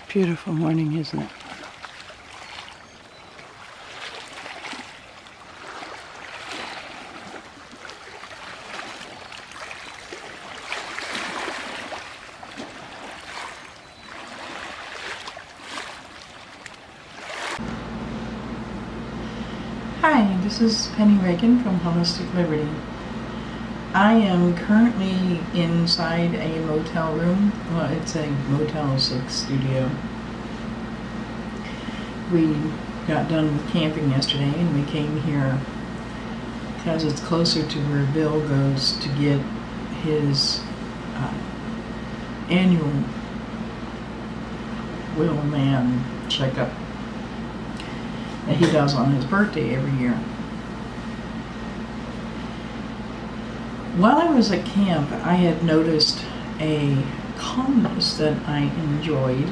Beautiful morning, isn't it? Hi, this is Penny Reagan from Holistic Liberty. I am currently inside a motel room. Well, it's a Motel 6 studio. We got done camping yesterday and we came here because it's closer to where Bill goes to get his annual Will Man checkup that he does on his birthday every year. While I was at camp, I had noticed a calmness that I enjoyed,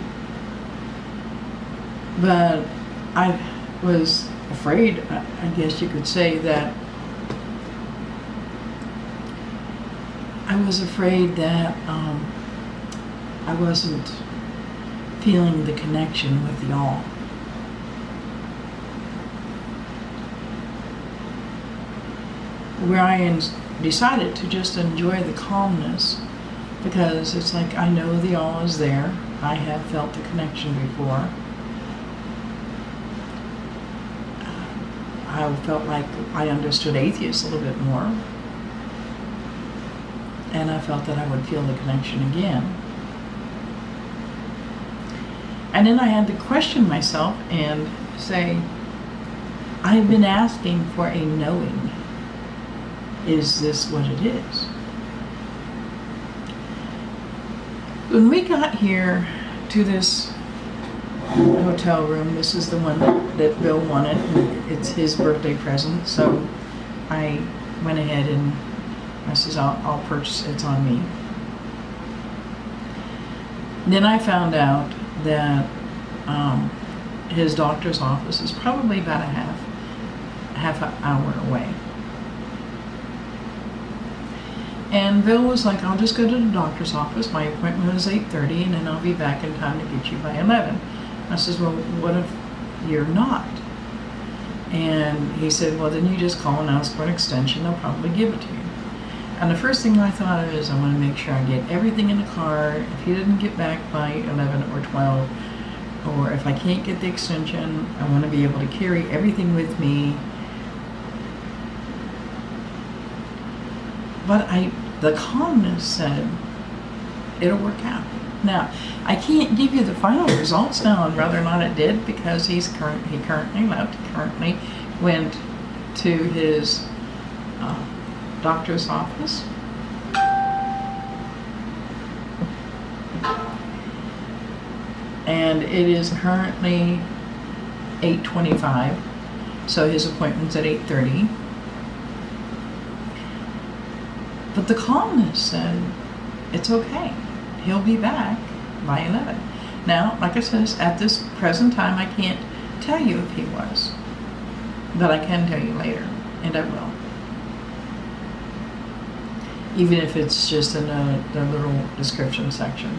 but I was afraid, I guess you could say, that I wasn't feeling the connection with y'all. Where I decided to just enjoy the calmness, because it's like I know the all is there. I have felt the connection before. I felt like I understood atheists a little bit more, and I felt that I would feel the connection again. And then I had to question myself and say, I've been asking for a knowing. Is this what it is? When we got here to this hotel room, this is the one that Bill wanted. It's his birthday present, so I went ahead and I says, I'll purchase it, it's on me. Then I found out that his doctor's office is probably about a half an hour away. And Bill was like, I'll just go to the doctor's office. My appointment is 8:30, and then I'll be back in time to get you by 11. I says, well, what if you're not? And he said, well, then you just call and ask for an extension. They'll probably give it to you. And the first thing I thought of is I want to make sure I get everything in the car. If he didn't get back by 11 or 12, or if I can't get the extension, I want to be able to carry everything with me. But the calmness said, it'll work out. Now, I can't give you the final results now on whether or not it did, because he currently left. He currently went to his doctor's office. And it is currently 8:25, so his appointment's at 8:30. But the calmness said, it's okay. He'll be back by 11. Now, like I said, at this present time, I can't tell you if he was. But I can tell you later, and I will. Even if it's just in the little description section.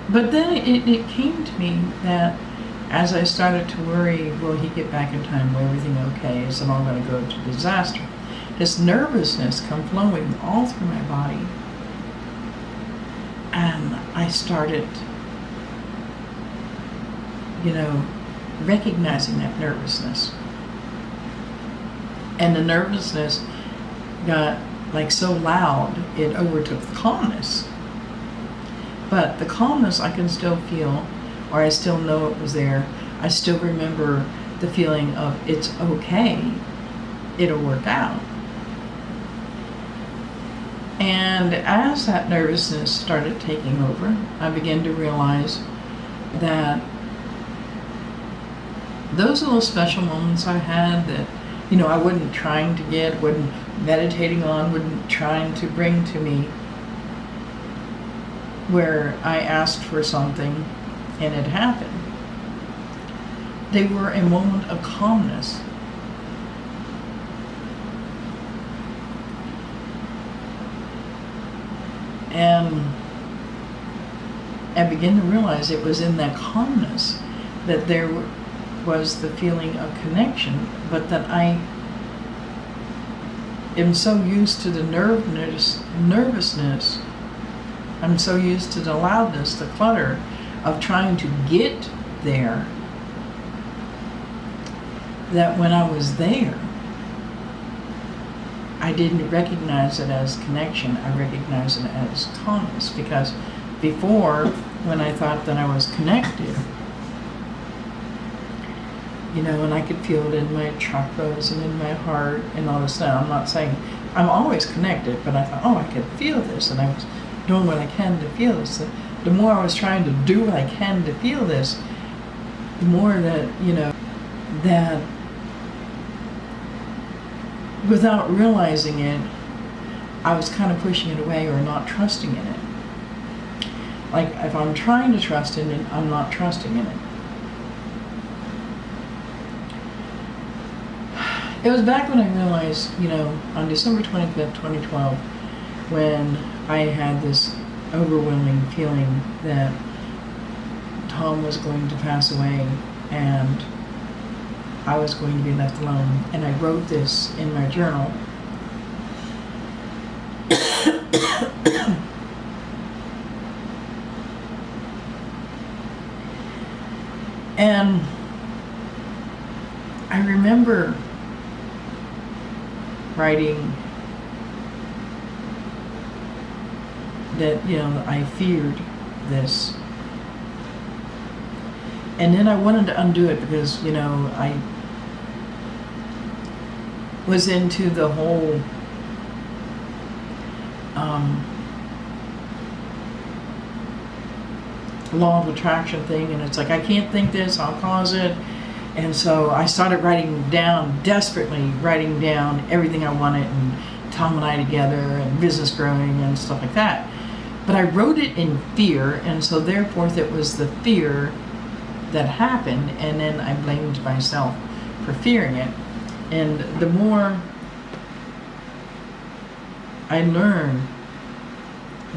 But then it came to me that as I started to worry, will he get back in time? Will everything okay? Is it all going to go to disaster? This nervousness come flowing all through my body. And I started, recognizing that nervousness. And the nervousness got so loud, it overtook the calmness. But the calmness I can still feel, or I still know it was there. I still remember the feeling of it's okay, it'll work out. And as that nervousness started taking over, I began to realize that those little special moments I had that, I wasn't trying to get, wasn't meditating on, wasn't trying to bring to me, where I asked for something and it happened. They were a moment of calmness. And I began to realize it was in that calmness that there was the feeling of connection, but that I am so used to the nervousness, I'm so used to the loudness, the clutter of trying to get there, that when I was there, I didn't recognize it as connection. I recognized it as calmness, because before, when I thought that I was connected, and I could feel it in my chakras and in my heart and all this stuff. I'm not saying I'm always connected, but I thought, oh, I could feel this, and I was doing what I can to feel this. The more I was trying to do what I can to feel this, the more that, that without realizing it, I was kind of pushing it away or not trusting in it. Like, if I'm trying to trust in it, I'm not trusting in it. It was back when I realized, on December 25th, 2012, when I had this overwhelming feeling that Tom was going to pass away and I was going to be left alone. And I wrote this in my journal. And I remember writing that, I feared this. And then I wanted to undo it because, I was into the whole law of attraction thing, and it's like, I can't think this, I'll cause it. And so I started desperately writing down everything I wanted, and Tom and I together, and business growing and stuff like that. But I wrote it in fear, and so therefore it was the fear that happened, and then I blamed myself for fearing it. And the more I learn,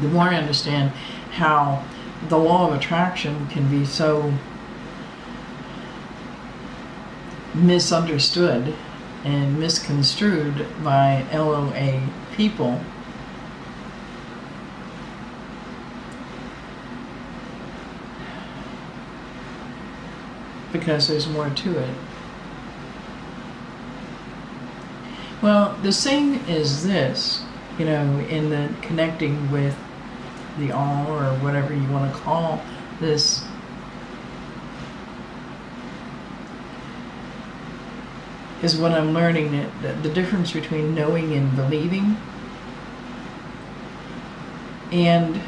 the more I understand how the law of attraction can be so misunderstood and misconstrued by LOA people. Because there's more to it. Well, the same is this, in the connecting with the all, or whatever you want to call this, is what I'm learning, that the difference between knowing and believing. And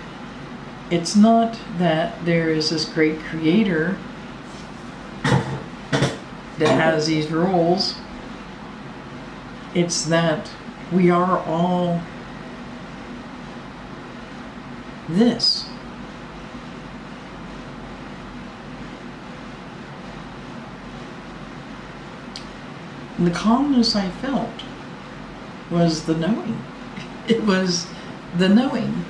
it's not that there is this great creator that has these rules. It's that we are all this. And the calmness I felt was the knowing. It was the knowing.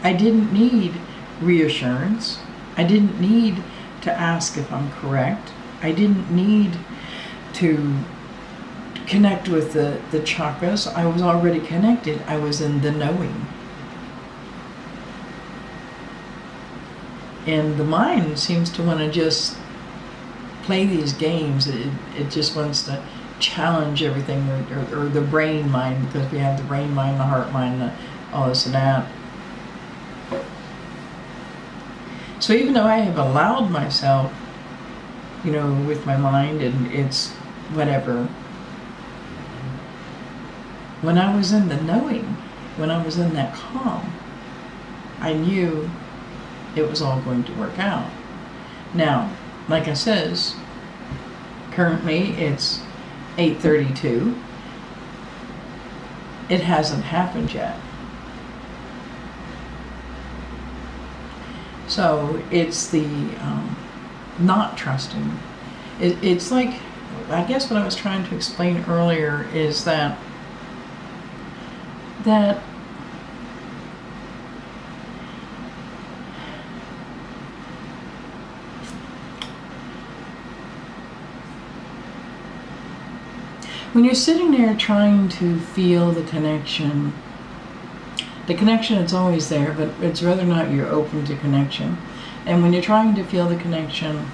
I didn't need reassurance. I didn't need to ask if I'm correct. I didn't need to connect with the chakras. I was already connected. I was in the knowing. And the mind seems to want to just play these games. It just wants to challenge everything, or the brain mind, because we have the brain mind, the heart mind, all this and that. So even though I have allowed myself, with my mind, and it's whatever, when I was in the knowing, when I was in that calm, I knew it was all going to work out. Now, like I says, currently it's 8:32. It hasn't happened yet. So it's the not trusting. It's like, I guess what I was trying to explain earlier is that that when you're sitting there trying to feel the connection is always there, but it's whether or not you're open to connection. And when you're trying to feel the connection,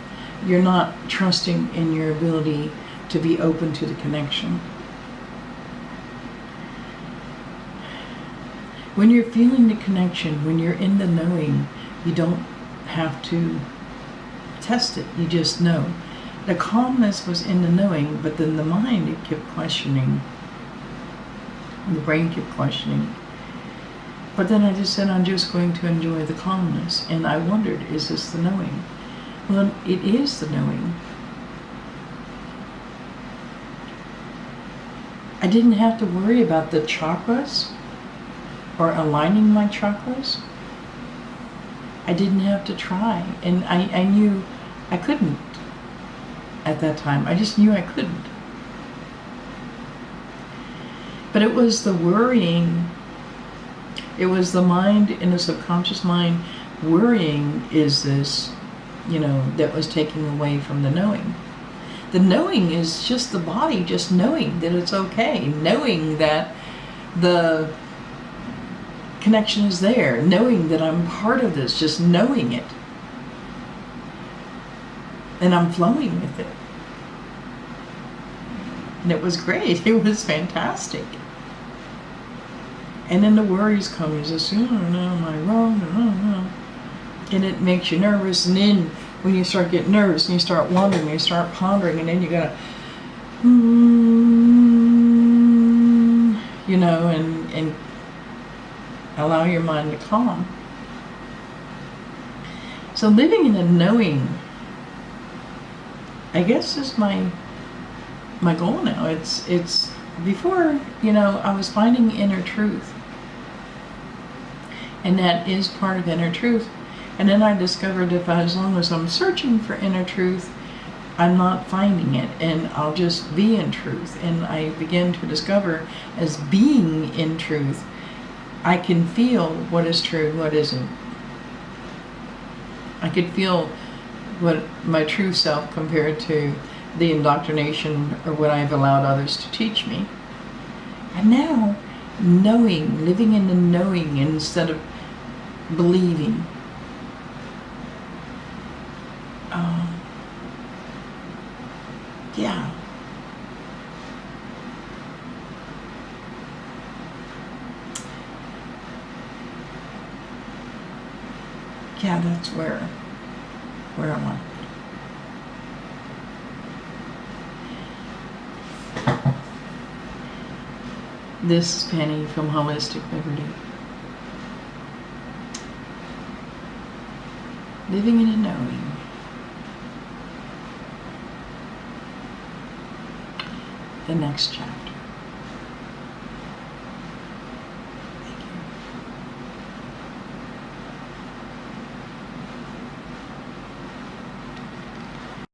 you're not trusting in your ability to be open to the connection. When you're feeling the connection, when you're in the knowing, you don't have to test it, you just know. The calmness was in the knowing, but then the mind, it kept questioning. The brain kept questioning. But then I just said, I'm just going to enjoy the calmness. And I wondered, is this the knowing? Well, it is the knowing. I didn't have to worry about the chakras or aligning my chakras. I didn't have to try. And I knew I couldn't at that time. I just knew I couldn't. But it was the worrying. It was the mind, in the subconscious mind, worrying, is this, that was taking away from the knowing. The knowing is just the body just knowing that it's okay, knowing that the connection is there, knowing that I'm part of this, just knowing it. And I'm flowing with it. And it was great. It was fantastic. And then the worries come. You just, am I wrong? And it makes you nervous. And then when you start getting nervous and you start wondering, you start pondering, and then you gotta, and allow your mind to calm. So living in a knowing, I guess, is my goal now. It's before, I was finding inner truth. And that is part of inner truth. And then I discovered if as long as I'm searching for inner truth, I'm not finding it, and I'll just be in truth. And I began to discover, as being in truth, I can feel what is true, what isn't. I could feel what my true self compared to the indoctrination or what I've allowed others to teach me. And now, knowing, living in the knowing instead of believing. Yeah. Yeah, that's where I want. This is Penny from Holistic Liberty. Living in a knowing. The next chapter.